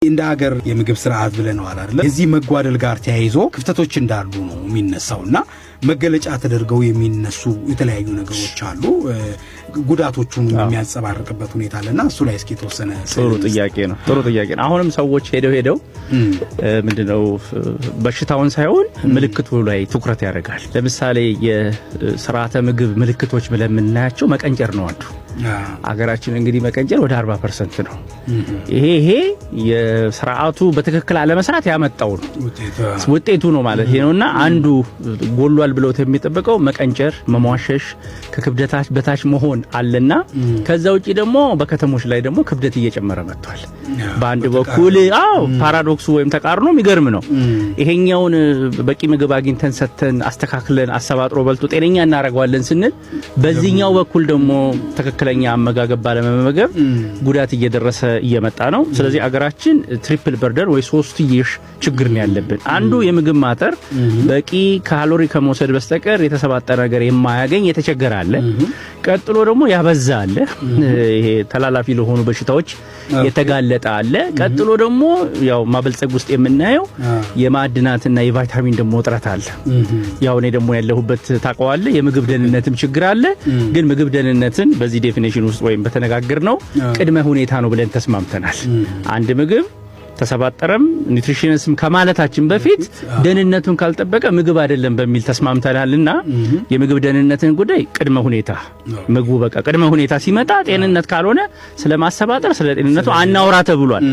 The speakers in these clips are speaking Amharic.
እንደ ሀገር የምግብ ስርዓት ብለናል አይደል? እዚህ መጓደል ጋር ተያይዞ ክፍተቶች እንዳሉ ነው የሚነሳውና መገለጫ ተደርገው የሚነሱ የተለያዩ ነገሮች አሉ። ጉዳቶቹን የሚያንጸባርቅበት ሁኔታ አለና እሱ ላይ እስኪ ተወሰነ ጥሩ ጥያቄ ነው። አሁንም ሰዎች ሄደው ምንድነው በሽታውን ሳይሆን ምልክቱ ላይ ትኩረት ያደርጋል። ለምሳሌ የስርዓተ ምግብ ምልክቶች ብለን የምናያቸው መቀንጨር ነው አንዱ። አገራችን እንግዲህ መቀንጨር ወደ 40% ነው። ይሄ የስርዓቱ በትክክል አለመስራት ያመጣው ነው ውጤቱ ነው ማለት ነውና አንዱ ጎሏል ብለው የሚጠበቀው መቀንጨር፣ መሟሸሽ፣ ከክብደታች በታች መሆን አለና ከዛ ውጪ ደግሞ በከተሞች ላይ ደግሞ ክብደት እየጨመረ መጥቷል። በአንድ በኩል ፓራዶክሱ ወይም ተቃርኖ የሚገርም ነው። ይሄኛውን በቂ ምግብ አግኝተን ሰተን አስተካክለን አሰባጥሮ በልቶ ጤነኛ እናረጋዋለን ስንል በዚህኛው በኩል ደግሞ ተከክለኛ አመጋገብ ባለመመገብ ጉዳት እየደረሰ እየመጣ ነው። ስለዚህ አገራችን ትሪፕል በርደን ወይ ሶስትዮሽ ችግር ነው ያለብን። አንዱ የምግብ ማጠር በቂ ካሎሪ ከመውሰድ በስተቀር የተሰባጠረ ነገር የማያገኝ የተቸገረ አለ። ቀጥሎ ደግሞ ያበዛ አለ። ይሄ ተላላፊ ለሆኑ በሽታዎች የተጋለጠ አለ። ቀጥሎ ደግሞ ያው ማበልጸግ ውስጥ የምናየው የማዕድናትና የቫይታሚን ደግሞ እጥረት አለ። ያው እኔ ደግሞ ያለሁበት ታውቀዋለ የምግብ ደህንነትም ችግር አለ። ግን ምግብ ደህንነትን በዚህ ዴፊኒሽን ውስጥ ወይም በተነጋገርነው ቅድመ ሁኔታ ነው ብለን ተስማምተናል። አንድ ምግብ ተሰባጠረም ኒውትሪሽንስም ከማለታችን በፊት ደህንነቱን ካልጠበቀ ምግብ አይደለም በሚል ተስማምተናልና የምግብ ደህንነትን ጉዳይ ቅድመ ሁኔታ ምግቡ በቃ ቅድመ ሁኔታ ሲመጣ ጤንነት ካልሆነ ስለማሰባጠር ስለ ጤንነቱ አናውራ ተብሏል።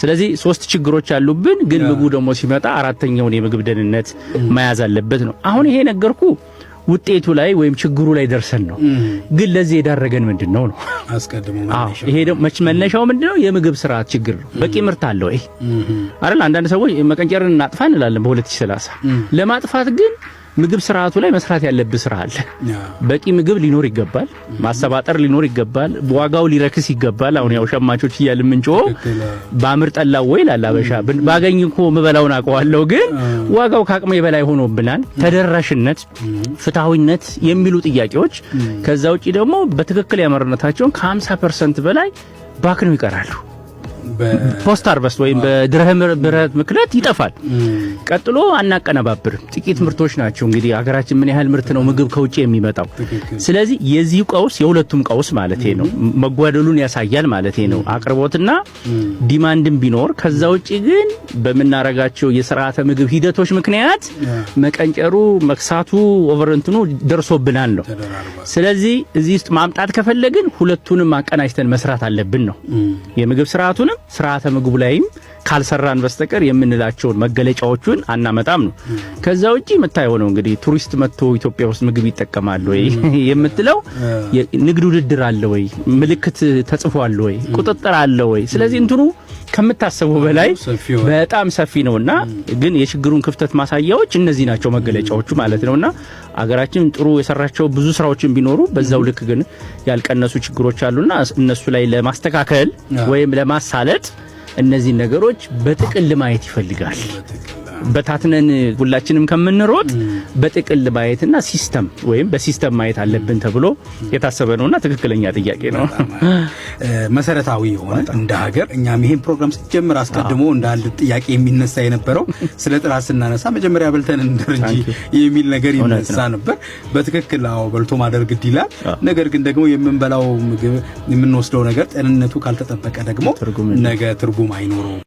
ስለዚህ ሶስት ችግሮች አሉብን። ግን ምግቡ ደግሞ ሲመጣ አራተኛውን የምግብ ደህንነት መያዝ አለበት ነው። አሁን ይሄ ነገርኩ ውጤቱ ላይ ወይም ችግሩ ላይ ደርሰን ነው። ግን ለዚህ የዳረገን ምንድነው ነው አስቀድሞ ይሄ ደግሞ መነሻው ምንድነው? የምግብ ስርዓት ችግር ነው። በቂ ምርት አለው ይሄ አይደል? አንዳንድ ሰዎች መቀንጨርን እናጥፋ እንላለን በ2030 ለማጥፋት ግን ምግብ ስርዓቱ ላይ መስራት ያለበት ስራ አለ። በቂ ምግብ ሊኖር ይገባል። ማሰባጠር ሊኖር ይገባል። ዋጋው ሊረክስ ይገባል። አሁን ያው ሸማቾች ይያል ምንጮ ባምር ጠላው ወይ ላላበሻ ባገኝ እኮ መበላውን አቀዋለሁ ግን ዋጋው ካቅሜ በላይ ሆኖብናል። ተደራሽነት፣ ፍትሃዊነት የሚሉ ጥያቄዎች ከዛ ውጪ ደግሞ በትክክል ያመረነታቸው ከ50% በላይ ባክነው ይቀራሉ። ፖስት ሃርቨስት ወይም በድርሃም ብረት ምክንያት ይጠፋል። ቀጥሎ አናቀነባብርም። ጥቂት ምርቶች ናቸው እንግዲህ አገራችን ምን ያህል ምርት ነው ምግብ ከውጪ የሚመጣው። ስለዚህ የዚህ ቀውስ የሁለቱም ቀውስ ማለት ነው መጓደሉን ያሳያል ማለት ነው። አቅርቦትና ዲማንድም ቢኖር ከዛ ውጪ ግን በመናረጋቸው የሥርዓተ ምግብ ሂደቶች ምክንያት መቀንጨሩ መክሳቱ ኦቨርንትኑ ደርሶብናል ነው። ስለዚህ እዚህ ውስጥ ማምጣት ከፈለግን ሁለቱንም አቀናጅተን መስራት አለብን ነው። የምግብ ስርዓቱን ስርዓተ ምግቡ ላይም ካልሰራን በስተቀር የምንላቸውን መገለጫዎችን አናመጣም ነው። ከዛ ውጪ መታየው ነው እንግዲህ ቱሪስት መጥቶ ኢትዮጵያ ውስጥ ምግብ ይጠቀማል ወይ የምትለው ንግድ ውድድር አለ ወይ ምልክት ተጽፏል ወይ ቁጥጥር አለ ወይ? ስለዚህ እንትኑ ከምታስበው በላይ በጣም ሰፊ ነውና ግን የችግሩን ክፍተት ማሳያዎች እነዚህ ናቸው መገለጫዎቹ ማለት ነውና አገራችን ጥሩ የሰራቸው ብዙ ስራዎችን ቢኖሩ በዛው ልክ ግን ያልቀነሱ ችግሮች አሉና እነሱ ላይ ለማስተካከል ወይም ለማሳለጥ እነዚህ ነገሮች በጥቅል ማየት ይፈልጋል። በታትነን ሁላችንም ከምንሮጥ በጥቅል ማየትና ሲስተም ወይም በሲስተም ማየት አለብን ተብሎ የታሰበ ነውና ትክክለኛ ጥያቄ ነው። መሰረታዊ የሆነ እንደ ሀገር እኛም ይሄን ፕሮግራም ሲጀምር አስቀድሞ እንደ አንድ ጥያቄ የሚነሳ የነበረው ስለ ጥራት ስናነሳ መጀመሪያ በልተን እንደርጂ የሚል ነገር ይነሳ ነበር። በትክክል በልቶ ማደር ግድ ይላል። ነገር ግን ደግሞ የምንበላው ምግብ የምንወስደው ነገር ጤንነቱ ካልተጠበቀ ደግሞ ነገ ትርጉም አይኖረውም።